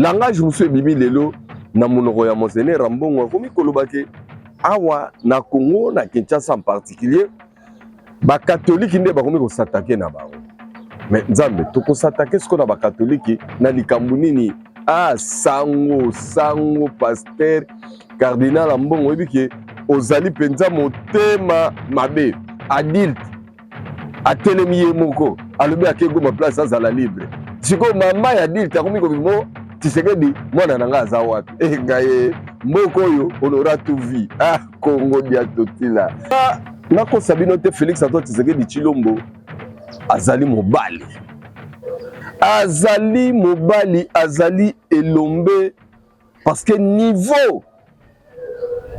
Langage musu ebimi lelo na monoko ya Monseigneur Rambongo komi kolobake awa na Congo na Kinshasa en particulier ba catholique nde bakomi ko s'attaquer na bango. Mais nzambe to ko s'attaquer ce qu'on a ba catholique na likambu nini sango pasteur cardinal Rambongo ebike ozali penza motema mabe adulte atelemi ye moko alobi akego ma place azala libre. Siko mama ya adulte akomi ko bimo Tshisekedi mwana nanga aza wapi ngaye mboko oyo honora tout vie Congo dia totila nako sabino te Félix Antoine Tshisekedi Tshilombo azali mobali azali elombe parce que niveau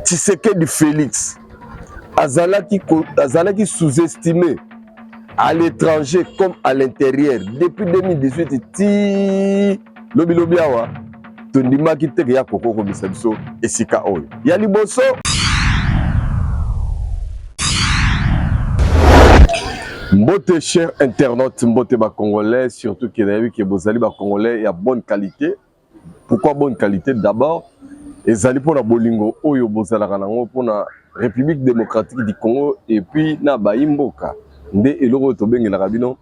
Tshisekedi Félix azalaki sous-estimé à l'étranger comme à l'intérieur depuis 2018 ti lobi awa tondimaki teke ya koko komisa biso esika oyo ya liboso mbote cher internaute mbote ba congolais surtout que nayebi ke bozali ba congolais ya bonne qualité. Pourquoi bonne qualité? D'abord ezali pona bolingo oyo bozalaka nango pona République démocratique du Congo et puis na baimboka nde eloko tobengelaka bino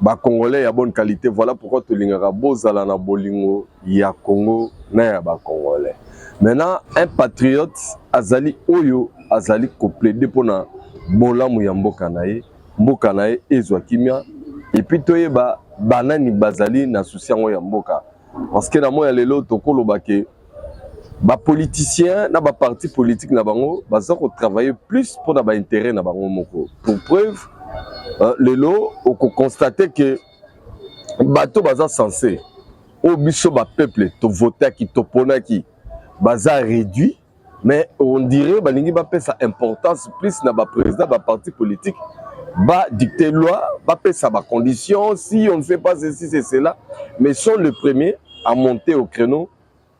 ba congolais ya bonne qualité. Voilà pourquoi tolingaka bozala na bolingo ya Congo na ya ba congolais. Maintenant un patriote azali oyo azali ko plaider pona bolamu ya mboka na ye ezwa kimia et puis toyeba banani bazali na souci yango ya mboka parce que na moya lelo tokoloba ke ba politiciens na ba parti politique na bango baza ko travailler plus pour na ba intérêt na bango moko. Pour preuve lelo on constate que bato baza censé au biso ba peuple to voter qui to ponaki baza réduit, mais on dirait balingi ba pesa importance plus na ba président ba parti politique ba dicter loi ba pesa ba conditions si on ne fait pas ceci c'est cela, mais sont le premier à monter au créneau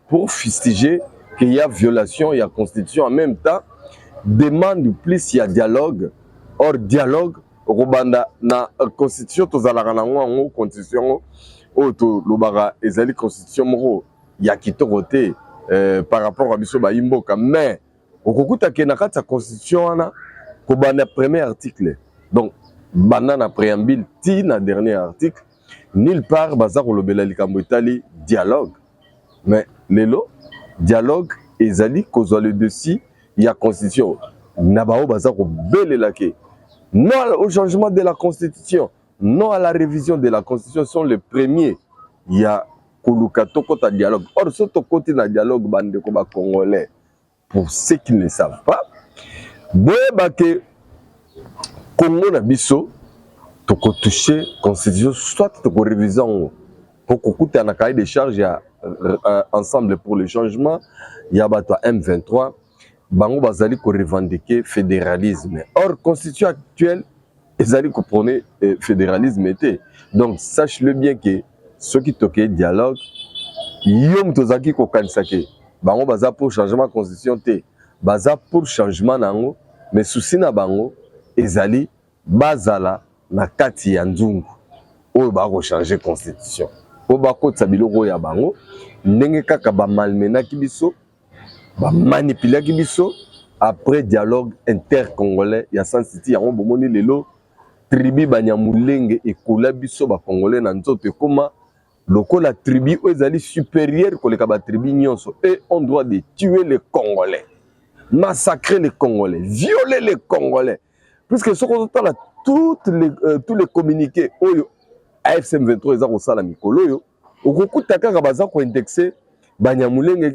pour fustiger qu'il y a violation, il y a constitution en même temps demande plus il y a dialogue. Or dialogue Robanda na constitution tozalaka nango ngo constitution o to lobaka ezali constitution moko ya kitoko te par rapport à biso ba imboka, mais okokuta ke na kati ya constitution wana ko bana premier article donc banana préambule ti na dernier article nulle part baza ko lobela likambo etali dialogue, mais lelo dialogue ezali kozwa le dessus ya constitution na bao baza ko belela ke non au changement de la Constitution, non à la révision de la Constitution sont les premiers. Il y a Kolukato Kota dialogue. Or, ce côté de dialogue, bande comme congolais, pour ceux qui ne le savent pas, Boyebake Congo na biso, toko toucher Constitution, soit toko révision, pour qu'on coûte un cahier de charge, il y a ensemble pour le changement, il y a bateau M23. Bango bazali ko revendiquer fédéralisme. Or constitution actuelle ezali ko prôner fédéralisme était. Donc sache-le bien que ceux qui toquent dialogue yom tozaki ko kanisake bango baza pour changement constitution te baza pour changement nango, mais souci na bango ezali bazala na kati ya nzungu oyo ba ko changer constitution o ba ko tsabiloko ya bango ndenge kaka ba malmenaki biso ba manipulaki biso après dialogue intercongolais ya San City yango bomoni lelo tribu banyamulenge ekola biso ba congolais na nzoto koma lokola tribu ezali supérieure koleka ba tribu nyonso et on doit de tuer les Congolais, massacrer les Congolais, violer les Congolais, puisque ce qu'on entend là tous les communiqués oyo AFC M23 eza ko sala mikolo yo okokuta kaka baza ko indexer banyamulenge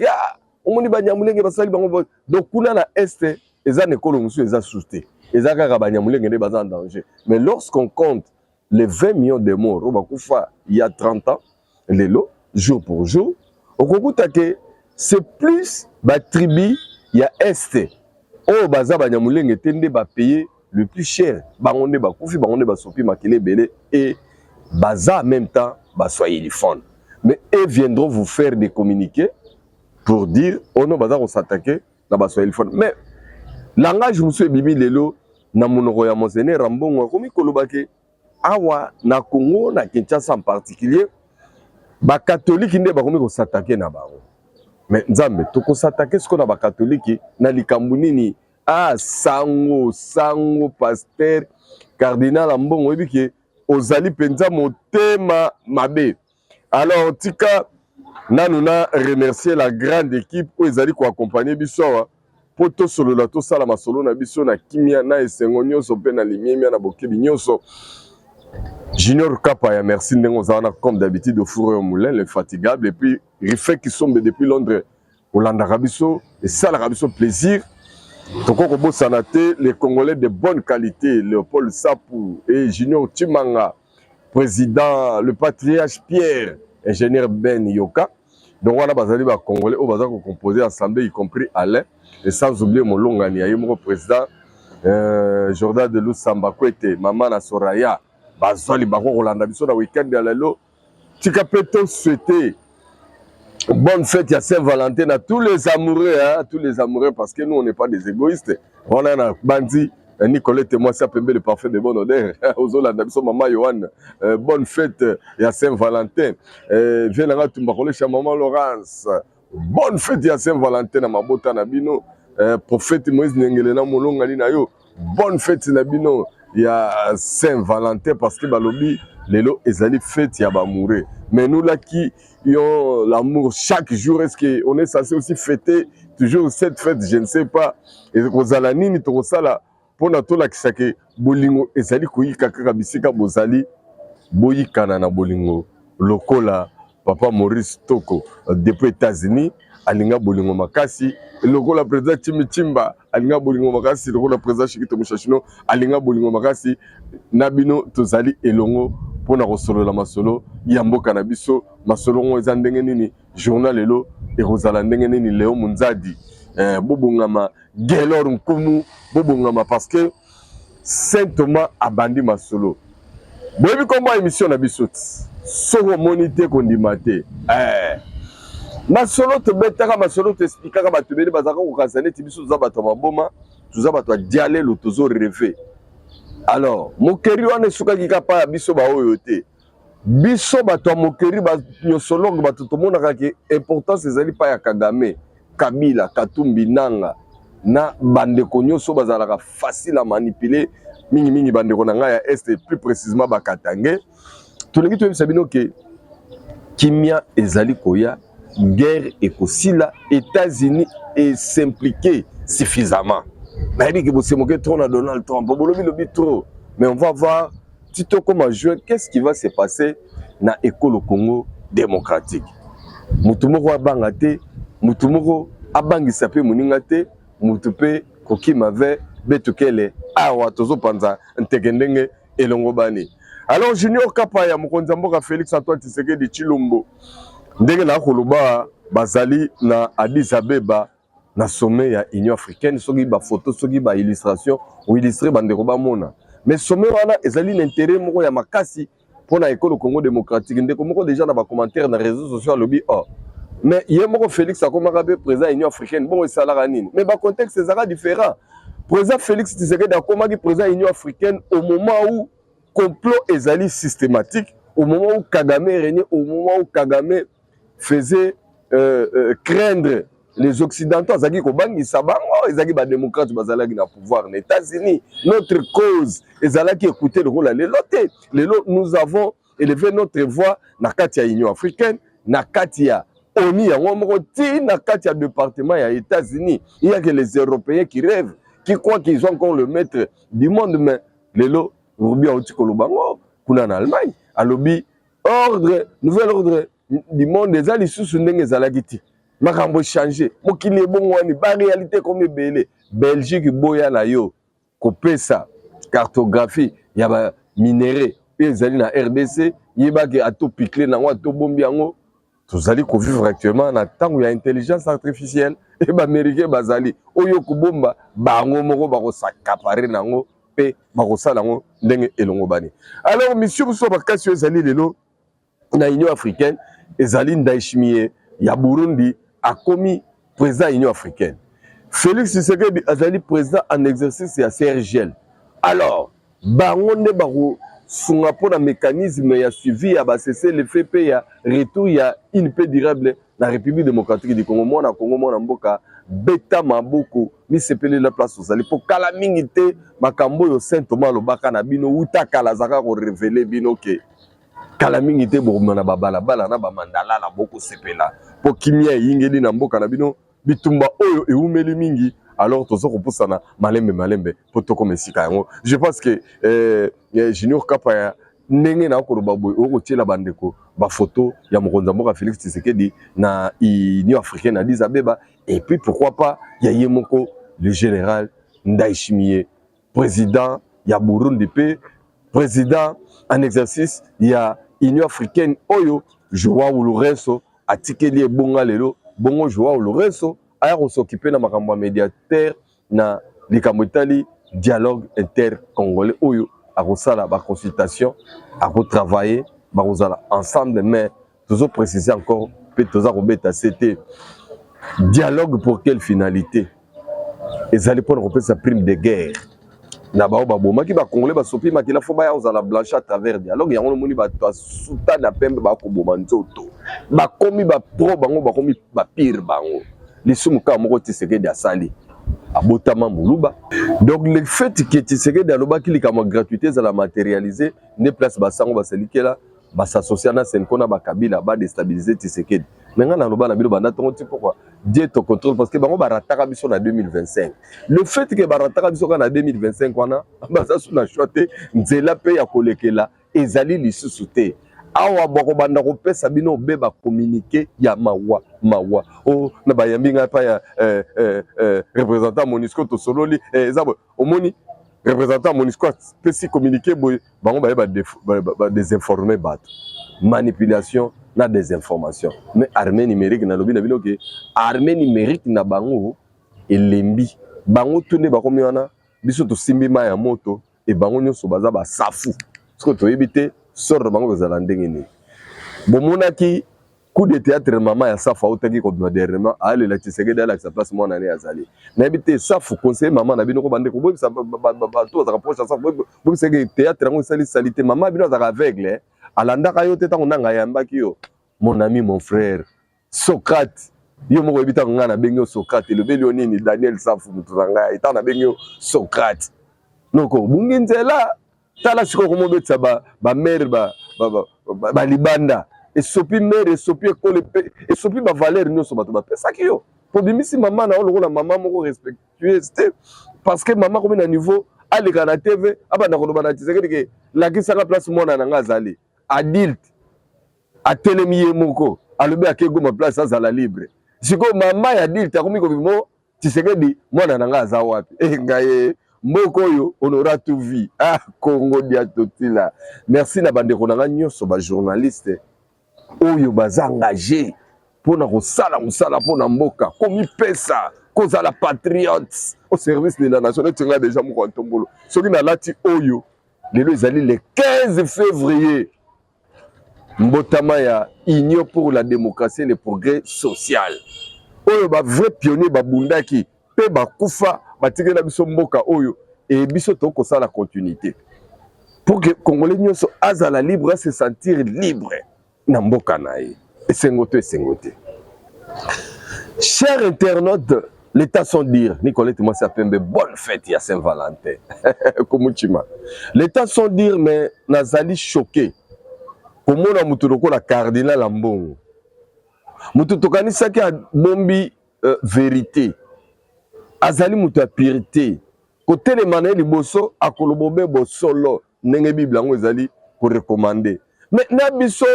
omoni banyamulenge basali bango donc kuna na este eza nekolo musu eza souté eza kaka banyamulenge nde baza en danger. Mais lorsqu'on compte les 20 millions de morts bakufa il y a 30 ans lelo jour pour jour okokuta ke c'est plus ba tribu ya este o baza banyamulenge tende ba payer le plus cher bango nde bakufi bango nde basopi makele belé et baza en même temps ba soyez les fonds, mais ils viendront vous faire des communiqués pour dire oh non baza ko s'attaquer na ba soyez les fonds. Mais langage musu bibi lelo na monoko ya Monseigneur Rambongo komi kolobake awa na Congo na Kinshasa en particulier ba catholique nde bakomi ko s'attaquer na bango. Mais nzambe to ko s'attaquer ce qu'on a ba catholique na likambu nini sango pasteur cardinal ambongo ebiki ozali penza motema mabe. Alors tika nanu na remercier la grande équipe où ezali ko accompagner biso po to solo la to sala masolo na biso na kimia na esengo nyonso pe na limia na bokebi nyonso. Junior Kapaya, merci Ndengozana comme d'habitude au four et au moulin, l'infatigable. Et puis, Rifek qui sont depuis Londres, Hollande Rabisso, et ça, l'Arabisso, plaisir. Donc, on peut sanater les Congolais de bonne qualité, Léopold Sapou et Junior Timanga, président, le patriarche Pierre, ingénieur Ben Yoka. Donc, on a basé les Congolais, on va composer ensemble, y compris Alain, et sans oublier mon Longani, mon président, Jordan de Lusamba Kwete, Maman Soraya. Bazali bako Rolanda biso na week-end ya lelo tika peto souhaiter bonne fête à Saint-Valentin à tous les amoureux parce que nous on n'est pas des égoïstes. On a un bandi Nicolette et moi ça peut le parfait de bonne odeur aux Hollandais biso maman Johan bonne fête à Saint-Valentin viens là tu m'as chez maman Laurence bonne fête à Saint-Valentin na mabota na bino prophète Moïse Nengelena molonga na yo bonne fête na bino. Il y a Saint-Valentin parce que balobi lelo ezali fête ya bamouré. Mais nous là qui ont l'amour chaque jour, est-ce qu'on est censé aussi fêter toujours cette fête, je ne sais pas. Et kozala nini to sala pona to la kisake bolingo ezali koyika kaka bisika bozali boyikana na bolingo lokola papa Maurice Toko depuis États-Unis alinga bolingo makasi lokola président Chimba alinga bolingo makasi lokola président Shikito Mushashino alinga bolingo makasi nabino tozali elongo pona kosolola masolo ya mboka na biso masolo ngo eza ndenge nini journal elo ekozala ndenge nini Léo Munzadi bobongama Gelor Nkumu bobongama parce que Saint Thomas abandi masolo boyebi komba émission na biso soko monité kondimate masolo te betaka masolo te expliquera bato bele bazaka ko kasane tibiso za bato maboma tuza bato diale lo tozo rêver. Alors mokeri wana suka kikapa biso ba oyo te biso bato mokeri ba nyosolo bato to mona ka ke importance ezali pa ya Kagame Kabila Katumbi Nanga na bandeko nyonso bazalaka facile à manipuler mingi bandeko na nga ya est plus précisément bakatange tolingi to sabino ke kimia ezali koya guerre ekosila États-Unis et s'impliquer suffisamment. Mais il dit que c'est moqué trop à Donald Trump. Bolobi trop. Mais on va voir Tito comme juin qu'est-ce qui va se passer dans l'école Congo démocratique. Mutumoko abangate, mutumoko abangisa pe muningate, mutupe koki mave betukele awa tozo panza ntekendenge elongo bani. Alors Junior Kapaya Mukonzamboka Félix Antoine Tshisekedi Chilombo ndenge na koloba bazali na Addis Abeba na sommet ya Union africaine soki ba photo soki ba illustration ou illustrer bandeko ba mona mais sommet wana ezali l'intérêt moko ya makasi pour na école Congo démocratique ndeko moko déjà na ba commentaire na réseaux sociaux lobi mais yé moko Félix akomaka be président Union africaine bon esalaka nini mais ba contexte ezaka différent président Félix Tshisekedi akomaki président Union africaine au moment où complot ezali systématique au moment où Kagame régnait au moment où Kagame faisait craindre les Occidentaux, Zaki Kobangi Sabango, Zaki ba démocrate bazalaki na pouvoir aux États-Unis. Notre cause, ezalaki écouter le rôle les lotés. Nous avons élevé notre voix na katia Union africaine, na katia ONU ya ngomoti, na katia département ya États-Unis. Il y a que les Européens qui rêvent, qui croient qu'ils sont encore le maître du monde, mais lelo Rubi Aotikolobango, kuna en Allemagne, à lobby ordre, nouvel ordre du monde des alliés sous ndenge zalagiti makambo changer mokili bongwani ba réalité comme belé Belgique boya na yo kopesa cartographie ya ba minéraux ezali na RDC yeba ke ato piquer na wa to bombi yango tozali ko vivre actuellement na tango ya intelligence artificielle et ba américain bazali oyo kubomba bango moko ba ko s'accaparer nango pe ba ko sala ngo ndenge elongo bani. Alors monsieur Bousso bakasi ezali lelo na Union africaine ezali Ndayishimiye ya Burundi a commis président Union africaine. Félix Tshisekedi azali président en exercice ya CRGL. Alors bango nde bako sunga pour un mécanisme ya suivi ya ba cesser le fait pe ya retour ya une paix durable na République démocratique du Congo mona Congo mona mboka beta mabuku mi sepeli la place ozali pour kala mingi te makambo yo Saint Thomas lobaka na bino uta kala zaka ko révéler bino ke kala mingi te bomona babala bala na ba mandala la boko sepela pour kimia yingeli na mboka na bino bitumba oyo eumeli mingi. Alors tout ça qu'on pousse na malembe pour tout comme esika yango. Je pense que Junior Kapa ndenge na ko baboy o tiela bandeko ba photo ya mokonza mboka Félix Tshisekedi na Union africaine à Addis Abeba et puis pourquoi pas ya yemoko le général Ndayishimiye président ya Burundi pe président en exercice ya Union africaine oyo Joao Lourenço atikeli bonga lelo bongo Joao Lourenço aya s'occuper na makambo médiateur na likamotali dialogue inter-congolais oyo a kosala ba consultation a travailler ba kosala ensemble mais toujours préciser encore peut toujours robeta c'était dialogue pour quelle finalité et allez pour repérer sa prime de guerre na ba boma ki ba congolais ba sopi makila fo ba ya ozala blanche à travers dialogue yango le moni ba to suta na pembe ba ko boma nzoto ba komi ba pro bango ba komi ba pire bango lisumuka moko Tshisekedi asali abotama muluba. Donc le fait que Tshisekedi aloba ki likama gratuité za la matérialiser ne place basango baselikela basasocier na senkona bakabila ba déstabiliser Tshisekedi. Menga na loba na bilo bana tongo ti pourquoi Dieu te contrôle parce que bango barataka biso na 2025. Le fait que barataka biso na 2025 wana basa suna chote nzela pe ya kolekela ezali lisusu te. Awa bako banda ko pesa bino beba communiquer ya mawa o na bayambi nga pa ya représentant MONUSCO to sololi ezabo omoni représentant MONUSCO pesi communiquer boy bango ba désinformer bat manipulation na désinformation mais armée numérique na lobi na bino ke armée numérique na bango elembi bango tune ba komi wana biso to simbi ma ya moto e bango nyoso baza ba safu parce que to ebité sort bango bezala ndenge ni bomona ki coup de théâtre maman ya safu autaki ko modernement ale la Tshisekedi ala sa place mona ne azali na ebité safu conseiller maman na bino ko bande ko bo sa ba to za rapproche safu bo se théâtre ngo sali salité maman bino za aveugle alanda ka yo te tango nanga yambaki yo mon ami mon frère Socrate yo moko ebita nga na bengo Socrate le beli onini Daniel Safu mutanga eta na bengo Socrate noko bungi nzela tala siko ko mobetsa ba mère ba libanda et sopi mère et sopi école et sopi ba valeur nyonso bato ba pesa ki yo pour bimisi maman na olo la maman moko respectueuse parce que maman comme na niveau aleka na TV abana ko bana Tshisekedi ke la kisaka place mona na ngazali adulte atelemi moko alobi akego ma place ça la libre siko maman ya adulte akomi ko bimo Tshisekedi mwana na ngaza wapi ngaye mboko yo on aura tout vu ah Congo dia totila merci na bande ko na nyonso ba journaliste oyo baza engagé pona ko sala musala pona mboka komi pesa koza la patriote au service de la nation tinga déjà mo ko ntombolo soki na lati oyo lelo ezali le 15 février mbotama ya Union pour la démocratie et le progrès social oyo ba vrai pionnier babundaki pe bakufa batikela biso mboka oyo et biso toko ça la continuité pour que Congolais nyonso azala libre à se sentir libre na mboka nae esengote. Chers internautes, l'état sans dire Nicolette moi ça pembe bonne fête ya Saint-Valentin komuchima l'état sans dire mais nazali choqué komona mutu lokola cardinal Ambongo mutu tokanisaki bombi vérité azali mutu ya pureté kotelema na liboso akolobobe bosolo ndenge Bible yango ezali ko recommander mais na biso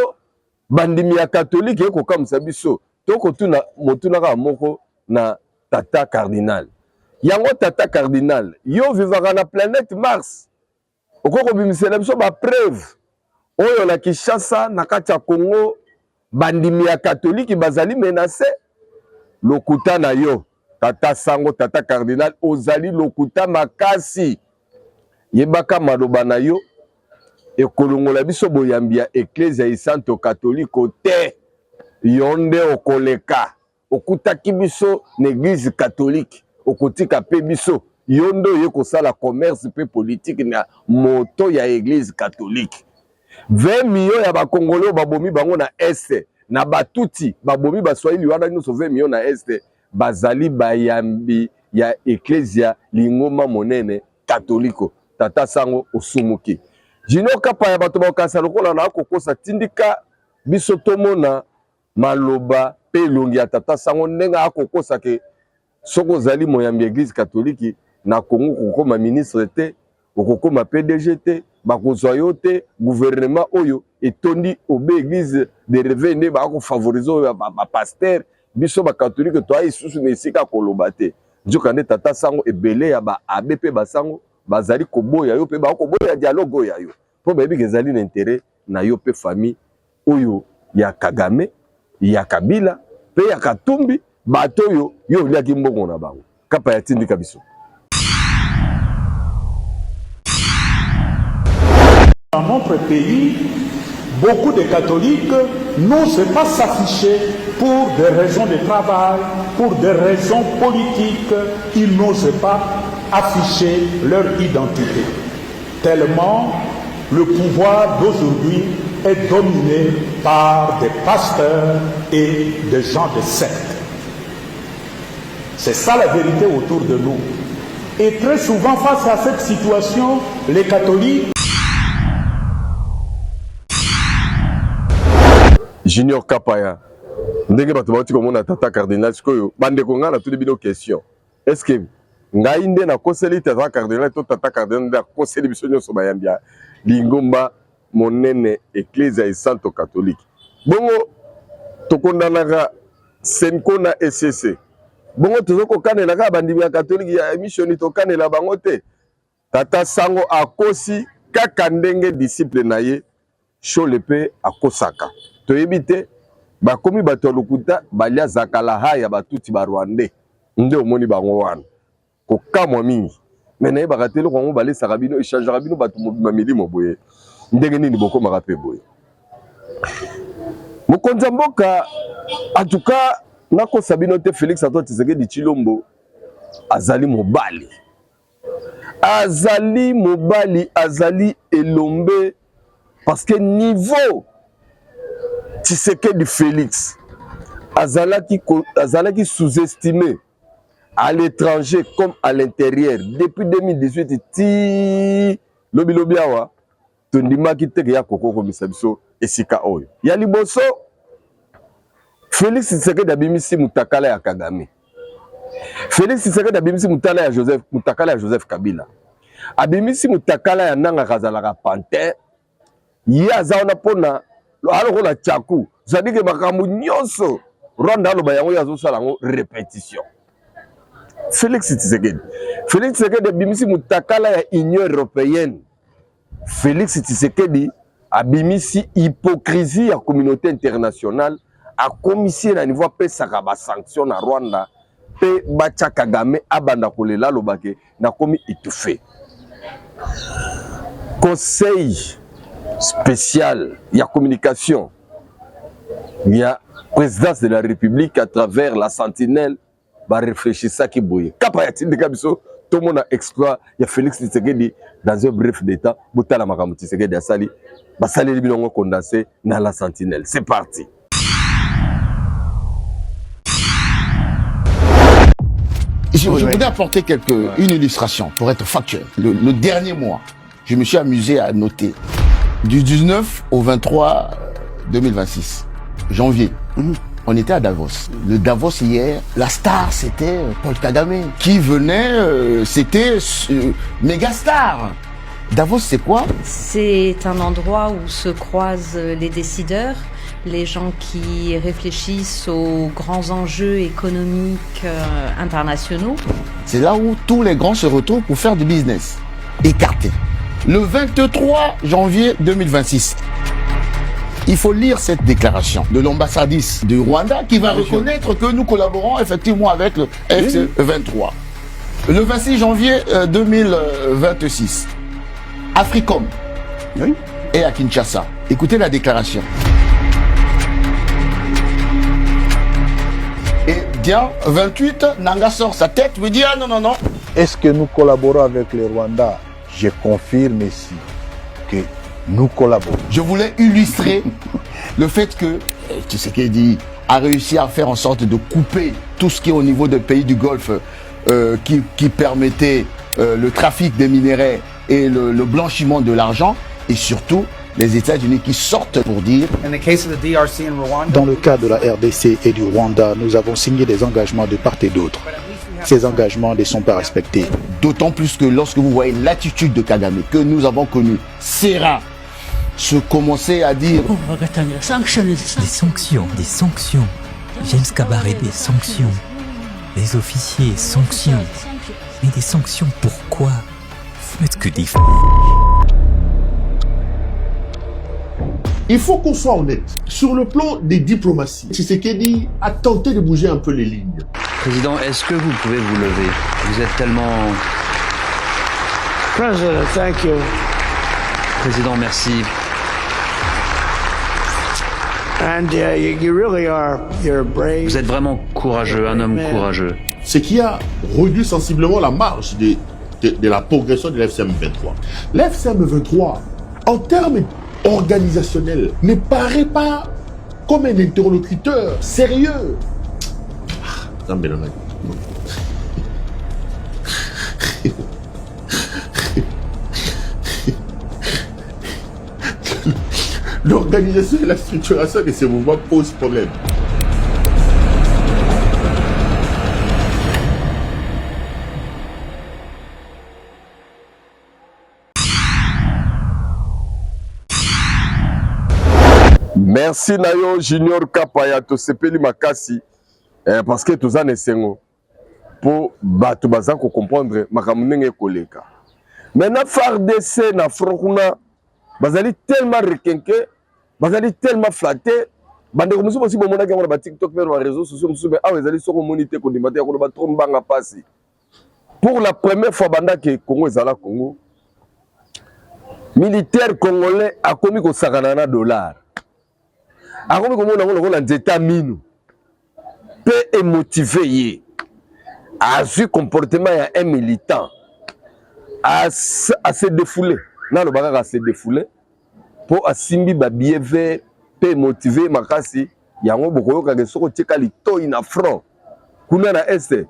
bandimi ya catholique eko kamisa biso toko tuna motuna ka moko na tata cardinal yango tata cardinal yo vivaka na planète Mars okoko bimisela biso ba preuve oyo na Kinshasa na kati ya Congo bandimi ya catholique bazali menacé lokuta na yo tata sango tata cardinal ozali lokuta makasi yebaka maloba na yo ekolongola biso boyambi ya ecclesia ya santo catholique te yonde okoleka okutaki biso na église catholique okotika pe biso yondo yeko sala commerce pe politique na moto ya église catholique 20 millions ya ba congolais babomi bango na est na batuti babomi ba swahili wana nyonso 20 millions na est bazali bayambi ya ecclesia lingoma monene catholique tata sango osumuki Junior Kapa ya bato bakasa lokola na kokosa tindika biso tomona maloba pe longi ya tata sango ndenga akokosa ke soko zali moyambi église catholique na Congo kokoma ministre te kokoma PDG te bakozwa yo te gouvernement oyo etondi obe église de revene ba ko favoriser ba pasteur biso ba catholique to ay susu na esika koloba te njoka nde tata sango ebele ya ba abe pe basango bazali koboya yo pe ba koboya dialogue ya yo po ba bi ezali na intérêt na yo pe famille oyo ya Kagame ya Kabila pe ya Katumbi bato yo liaki mbongo na bango Kapa ya tindika biso. Dans notre pays, beaucoup de catholiques n'osent pas s'afficher pour des raisons de travail, pour des raisons politiques. Ils n'osent pas afficher leur identité. Tellement le pouvoir d'aujourd'hui est dominé par des pasteurs et des gens de secte. C'est ça la vérité autour de nous. Et très souvent, face à cette situation, les catholiques... Junior Kapaya, ndenge bato bauti komona tata cardinal sikoyo bande ko ngana tout bino question. Est-ce que ngai nde na koseli tata cardinal to tata cardinal nda koseli biso nyonso bayambia lingomba monene église et santo catholique. Bongo tokondanaka senko na SCC. Bongo tozoko kanela ka bandimi ya catholique ya mission to kanela bango te. Tata sango akosi kaka ndenge disciple na ye Cholepe akosaka. Toyebite bakomi bato lokuta balia zakala haya batuti ba Rwandais nde omoni bango wana ko kamwa mingi mena ba katelo ko bale sarabino échange rabino bato mobimamili moboye ndenge nini boko marape boye mokonza mboka en tout cas nako sabino te Félix Antoine Tshisekedi Tshilombo azali mobali azali elombe parce que niveau Tshisekedi Félix azalaki sous-estimé à l'étranger comme à l'intérieur depuis 2018 ti lobi awa tondimaki teke ya koko komisa biso esika oyo ya liboso Félix Tshisekedi abimisi mutakala ya Kagame Félix Tshisekedi abimisi mutakala ya Joseph Kabila abimisi mutakala ya Nanga Kazalaka Panther ye azaona pona alors la tchakou c'est-à-dire que makambo nyonso Rwanda lo bayango yazo sala ngo répétition Félix Tshisekedi bimisi mutakala ya Union européenne Félix Tshisekedi abimisi hypocrisie ya communauté internationale a commissaire na niveau pesaka ba sanction na Rwanda pe bacha Kagame abanda kolela lobake na komi étouffé conseil spécial, il y a communication, il y a présidence de la République à travers la sentinelle, va réfléchir ça qui bouille. Kapayati de Kabiso, tout le monde a exploit, il y a Félix Tshisekedi dans un bref d'état, Boutala Makamu Tshisekedi a sali, Basali Libinongo condensé dans la sentinelle. C'est parti. Je voudrais apporter une illustration pour être factuel. Le dernier mois, je me suis amusé à noter. Du 19 au 23 2026, janvier, on était à Davos. Le Davos hier, la star c'était Paul Kagame. Qui venait, c'était méga star. Davos c'est quoi? C'est un endroit où se croisent les décideurs, les gens qui réfléchissent aux grands enjeux économiques internationaux. C'est là où tous les grands se retrouvent pour faire du business. Écartés. Le 23 janvier 2026, il faut lire cette déclaration de l'ambassadrice du Rwanda qui va reconnaître que nous collaborons effectivement avec le F23. Le 26 janvier 2026, Africom est à Kinshasa. Écoutez la déclaration. Et bien, 28, Nanga sort sa tête, lui dit ah non. Est-ce que nous collaborons avec le Rwanda? Je confirme ici que nous collaborons. Je voulais illustrer le fait que Tshisekedi a réussi à faire en sorte de couper tout ce qui est au niveau des pays du Golfe qui permettait le trafic des minéraux et le blanchiment de l'argent, et surtout les États-Unis qui sortent pour dire... Dans le cas de la RDC et du Rwanda, nous avons signé des engagements de part et d'autre. Ces engagements ne sont pas respectés. D'autant plus que lorsque vous voyez l'attitude de Kagame que nous avons connue, Serra se commençait à dire... Des sanctions. James Kabaré, des sanctions. Les officiers, sanctions. Mais des sanctions pourquoi? Vous n'êtes que des fous. Il faut qu'on soit honnête. Sur le plan des diplomaties, Tshisekedi a tenté de bouger un peu les lignes. Président, est-ce que vous pouvez vous lever? Vous êtes tellement... President, thank you. Président, merci. And you really are. You're brave. Vous êtes vraiment courageux, un homme courageux. Ce qui a réduit sensiblement la marge de la progression de l'FCM 23. L'FCM 23, en termes organisationnels, ne paraît pas comme un interlocuteur sérieux. L'organisation et la structuration de ces mouvements posent problème. Merci Nayo Junior Kapaya to sepeli makasi parce que tous en esengo pour bato baza ko comprendre makamunenge koleka. Maintenant FARDC na Frokuna bazali tellement requinqué, bazali tellement flatté, bande ko musu aussi bomona ke ba TikTok vers les réseaux sociaux musu ah bazali soko monité ko dimate ko ba trombanga pasi. Pour la première fois banda ke Congo ezala Congo, militaire congolais a commis ko sakana na dollar. A commis ko mona ko na nzeta minu. Peu émotivé a su comportement ya un militant à se défouler. Na le baga se défouler pour asimbi ba billet vert peu motivé makasi yango bokoyo ka soko tika lito ina front kuna na este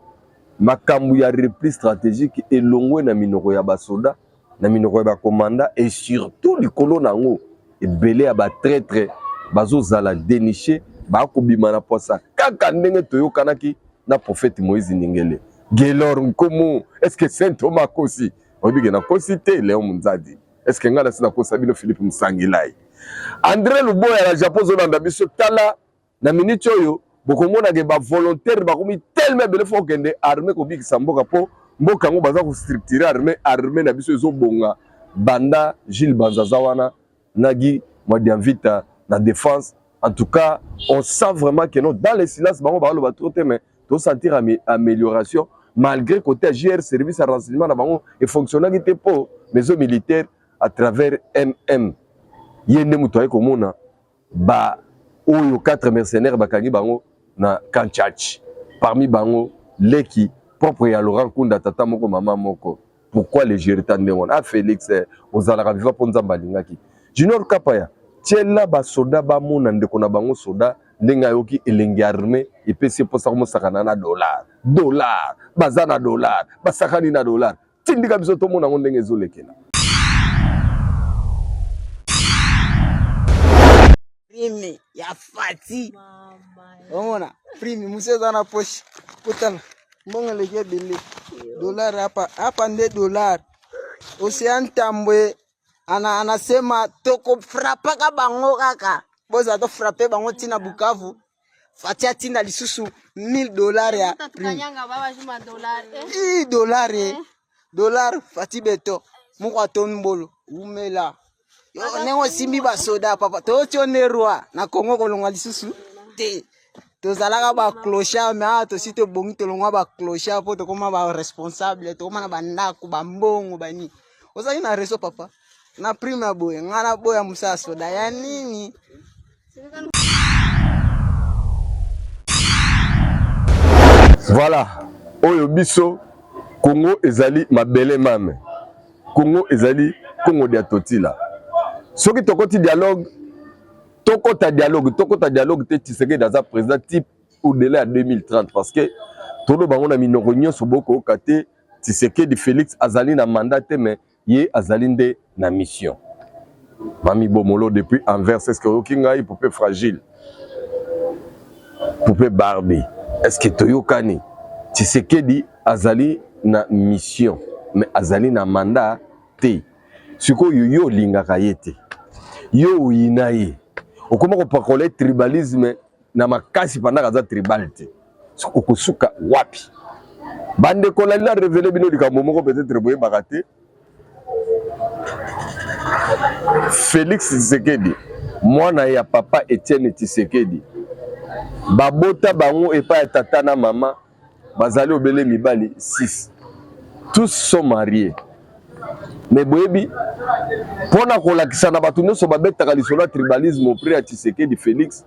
makambu ya repli stratégique elongwe na minoko ya basoda na minoko ya bakomanda et surtout likolo nango ebele ya ba traître bazozala dénicher bakobima na posa kaka ndenge toyokanaki na prophète Moïse Ningele Gelor Nkomo est-ce que Saint Thomas Kosi obi na kosité Léon Munzadi est-ce que ngala sina kosabino Philippe Msangilai André Luboya la Japon zolanda biso tala na minute oyo bokomona ke ba volontaire bakomi tellement bele fo kende armée ko bikisa mboka po mboka ngo baza ko structurer armée na biso ezobonga banda Gilles Banzazawana nagi Mwadiamvita na défense. En tout cas, on sent vraiment que non, dans les silences, on va trouver mais to sentir amélioration malgré côté JR service à renseignement et fonctionnaire qui était pas maison militaire à travers MM. Yende mutoye komona ba oyo 4 mercenaires bakangi bango na Kanchach. Parmi bango leki propre ya Laurent Kunda tata moko mama moko. Pourquoi les gérer tandemon a Félix ozala viva ponza balingaki. Junior Kapaya tiela ba soda ba mona ndeko na bango soda ndenga yoki elenge armée et pesi posa ko sakana na dollar bazana dollar basakani na dollar tindika biso to mona ndenge ezolekena prime ya fati omona prime museza na poche putana mbonga leke bele dollar hapa nde dollar Ocean Tambwe anasema toko frapaka bango kaka boza to frappe bango tina Bukavu fatia tina lisusu $1000 ya tukanyanga baba juma dollar fati beto mukwa tonbolo umela yo nengo simbi ba soda papa to tionerwa na Kongo kolonga lisusu te tozalaka ba clochard mais to site bongi to longa ba clochard po to koma ba responsable to koma na bandako ba mbongo bani ozali na reso papa na prima boya ngana boya musaso da ya nini voilà oyo biso Congo ezali mabele mame. Congo ezali Congo dia totila. Soki tokoti dialogue, tokota dialogue te Tshisekedi dans président type au-delà de 2030 parce que tout le monde a mis nos réunions sur beaucoup côté Tshisekedi Félix azali na mandat mais yé azali nde na mission. Mami Bomolo depuis Anvers, est-ce que Okinga est poupée fragile? Poupée Barbie. Est-ce que Toyokani? Tshisekedi azali na mission, mais azali na mandat te. Siko yo lingaka yete. Yo inaye. Okoma ko parole tribalisme na makasi pendant kaza tribalité. Okosuka wapi? Bande ko la révélé bino likambo moko peut-être boye baraté. Félix Tshisekedi, mwana ya papa Etienne Tshisekedi. Babota bango et pas tata na maman, bazali obele mibali 6. Tous sont mariés. Mais boyebi, pona kolakisa na batu nyonso babetaka lisolo tribalisme auprès ya Tshisekedi Félix,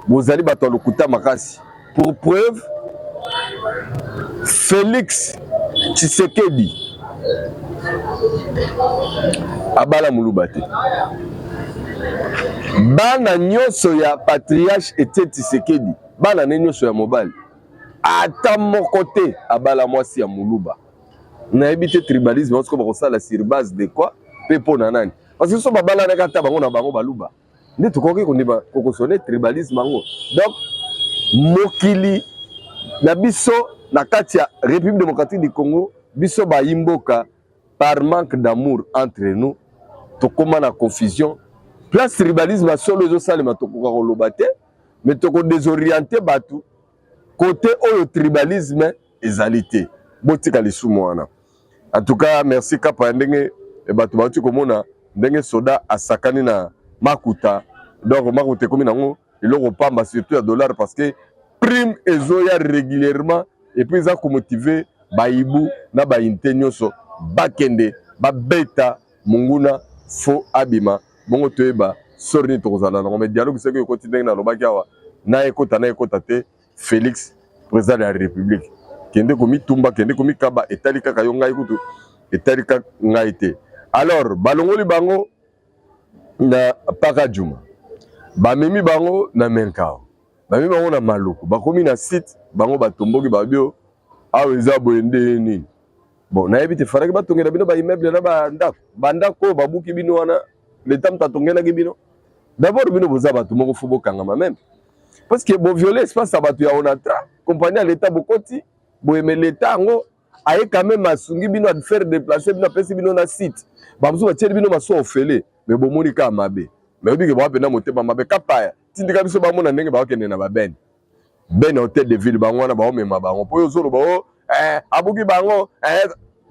bozali bato lokuta makasi. Pour preuve, Félix Tshisekedi abala mulubate. Bana nyonso ya patriarche Etienne Tshisekedi, bana nyonso ya mobile. Ata mokote abala mwasi ya muluba. Na éviter tribalisme parce que ba kosala sur base de quoi? Pepo na nani. Parce que so babala na kata bango na bango baluba. Nde tukoki koniba kokosone tribalisme bango. Donc mokili na biso na kati ya République démocratique du Congo, biso ba imboka par manque d'amour entre nous, tokoma na confusion. Place tribalisme à solo zo salema tokoka koloba te, mais toko désorienter batu côté au tribalisme ezalité. Botika lisumu wana. En tout cas, merci kapa ndenge e batu batu komona ndenge soda asakani na makuta. Donc makuta komi nango iloko pamba surtout à dollar parce que prime ezoya régulièrement et puis ça ko motiver baibu na ba intenyoso bakende ba beta munguna fo abima bongo toeba sorni tokozala na mais dialogue c'est que continue na lobaki awa na ekota te Félix président de la République kende komi tumba kende komi kaba etali kaka yo ngai kutu etali kaka ngai te. Alors balongoli bango na Pakajuma bamemi bango na Menkao bamemi bango na Maloko bakomi na site bango batomboki babio awa eza boyende nini. Bon na yebite faraki batongela bino ba immeuble na bandako babuki bino wana l'état mtatongela ki bino. D'abord bino boza batu moko fubo kangama même parce que bo violer espace abatu ya onatra compagnie à l'état bokoti bo aimer l'état ngo aye quand même asungi bino à faire déplacer bino pesi bino na site bamusu ba tieli bino maso ofele mais bo monika mabe mais obi ke ba pena motema mabe kapaya tindika biso ba mona ndenge ba okende na ba ben hôtel de ville bango na ba omema bango po yo zolo ba abuki bango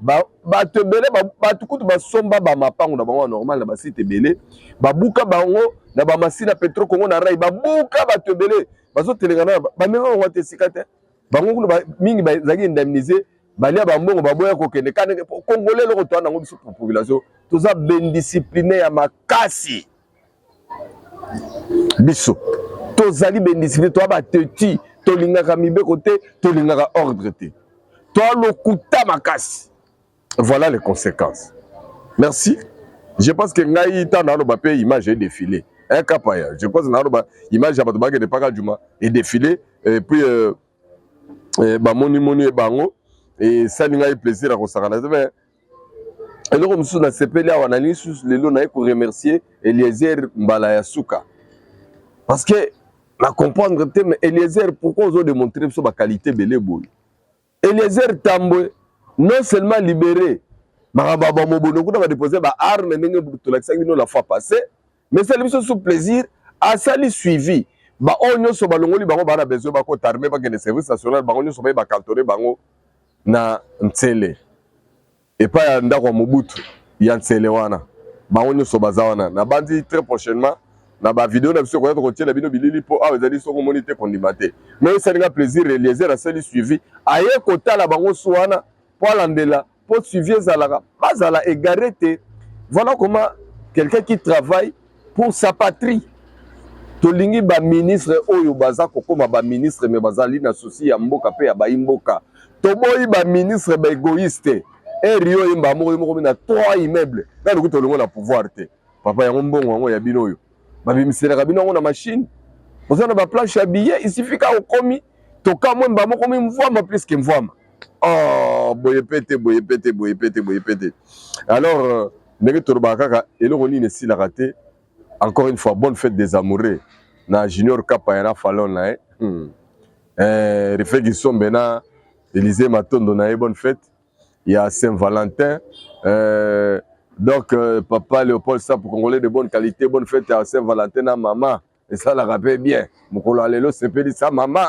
ba tebele ba tukutu ba somba ba mapango na bango normal na ba site belé ba buka bango na ba masina pétrole Congo na rai ba buka ba tebele bazo telengana ba menga ngo te sikate bango kuna mingi ba zaki indemniser balia ba mbongo ba boya ko kende kana congolais loko to na ngo biso population toza ben discipliné ya makasi biso tozali ben discipliné to ba teti to lingaka mibeko te to lingaka ordre te to lokuta makasi. Voilà les conséquences. Merci. Je pense que ngai ta na loba pe image est défilé. Un kapaya. Je pense na loba image ya batubaka de Pakajuma est défilé et puis ba moni bango et ça ngai plaisir à kosakana. Mais eloko musu na sepeli awa na lisus lelo na ko remercier Eliezer Mbalayasuka. Parce que na comprendre te mais Eliezer pourquoi ils ont démontré sa qualité belé boy. Eliezer Tambwe non seulement libéré, Marababa Mobono va déposer ba arme la fois passée, mais c'est lui sous plaisir à sali suivi. Ba onyo so balongoli bango bana besoin ba ko tarmé ba que service national ba onyo so ba cantonné bango na Ntsele. Et pas ndako Mobutu ya Ntsele wana. Ba onyo so bazawana na bandi très prochainement na ba vidéo na biso ko retirer la bino bilili po a ezali so ko moniter kondimaté. Mais ça nga plaisir Eliezer à sali suivi aye kota la bango soana pour suivre Zalaga, pas à la égaré. Voilà comment quelqu'un qui travaille pour sa patrie, tolingi ba ministre oyo baza kokoma ba ministre me bazali na souci ya mboka pe ya baimboka toboyi ba ministre ba égoïste Rio imba moko na 3 immeubles na luku tolongo na pouvoir te papa yango mbongo yango ya bino oyo babimisela bino yango na machine ozana ba planche ya billet il suffit ka okomi toka mwemba moko mvwama plus que mvwama oh boye pete alors ndenge toloba kaka eloko nini esila te encore une fois bonne fête des amoureux na Junior Kapa yana falon na Refegi Sombe na Élysée Matondo na bonne fête. Il y a Saint-Valentin. Donc, papa Léopold Sapo Congolais de bonne qualité, bonne fête à Saint-Valentin à maman. Et ça la rappelle bien. Mokolo alelo c'est pédi ça maman.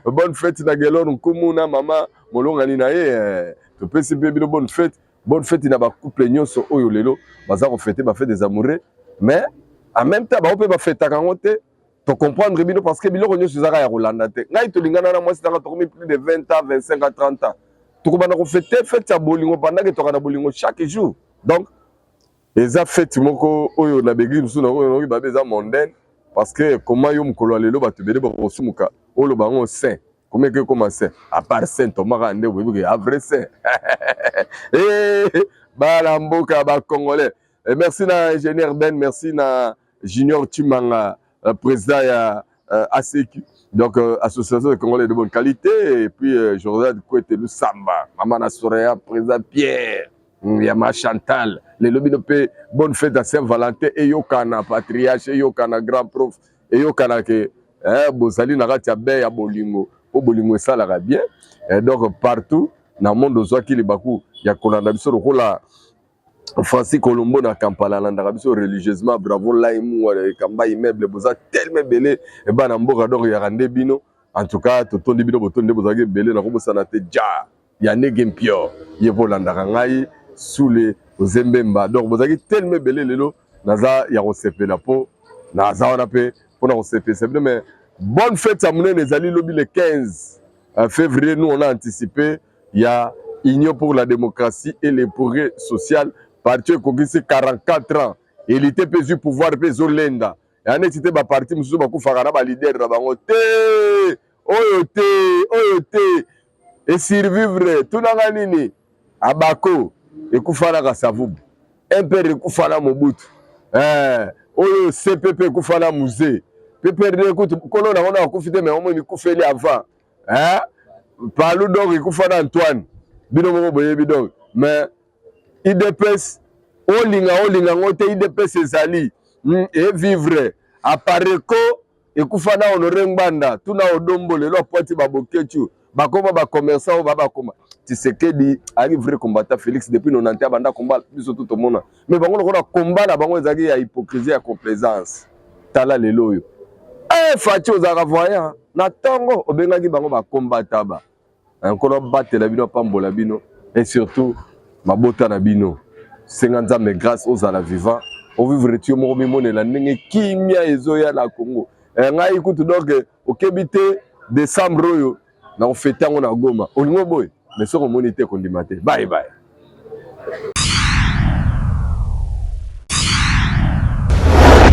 Bonne fête na gelon kumuna maman. Molonga ni na ye. Tu peux se bébé bonne fête. Bonne fête na ba couple nyonso oyo lelo. Baza ko fêter ba fête des amoureux. Mais en même temps, on peut ba fêter kangote. Tu comprendre bino parce que biloko nyonso zaka ya Rolanda te. Ngai to lingana na mwasi tanga to plus de 20 ans, 25 ans, 30 ans. Tu comprends ko fêter fête ya bolingo pendant que to kana bolingo chaque jour. Donc eza fête moko oyo na begi musu na oyo ba beza mondaine parce que comment yo mukolo lelo ba te bele ba kosumuka olo bango saint. Comment que commencer à part saint Thomas ande bo bi vrai saint. Ba mboka ba congolais. Et merci na ingénieur Ben, merci na Junior Chimanga. Président ya ACQ, donc association de Congolais de bonne qualité, et puis Jordan Kouete Lusamba, Maman Sorea, président Pierre, Yama Chantal, les lobbies de bonne fête à Saint-Valentin, et Yokana patriarche, et Yokana grand prof, et Yokana que Bozali Naratia Bay à Bolingo, au Bolingo ça la bien, et donc partout dans le monde de Zoaki les Bakou, il y a Kolanda Bisso Rola. Francis Colombo na Kampala landaka biso religieusement bravo laimu kamba immeuble boza tellement belé et bana mboka donc ya rande bino en tout cas totondi bino botonde bozaki belé na kobosana te ja ya negempio yevo landaka ngai sous ozembemba donc bozaki tellement belé lelo naza ya kosepela po naza wana pe pona kosepela c'est bien mais bonne fête à monene ezali lobi le 15 février nous on a anticipé il y a Union pour la démocratie et le progrès social parti kokisi 44 ans il était pesu pouvoir peso lenda et en était ba parti mususu ba kufaka na ba leader na bango te et survivre tunanga nini abako ekufana ka savubu MPR ekufana Mobutu oyo CPP ekufana musée PPRD écoute kolo na ona kufite mais au moins ikufeli avant Palou donc ekufana Antoine bino moko boyebi donc mais IDPS olinga ngote IDPS ezali et vivre à Pareko ekufana honorer Ngbanda tuna odombo lelo poiti babokechu bakoma ba commerçant ba bakoma Tshisekedi ari vrai combattant Félix depuis 90 banda combat biso tout monde mais bango lokona combat na bango ezaki ya hypocrisie ya complaisance tala lelo yo fachi ozaka voyant na tongo obengaki bango ba combattant ba encore battre la bino pambola bino et surtout mabota na bino 50 ans mais grâce aux ala vivants au vivre tu mo mimone la ndenge kimia ezoya na Congo ngai écoute donc okebite décembre oyo na fêter ngo na Goma olingo boy mais soko monité kondimate bye bye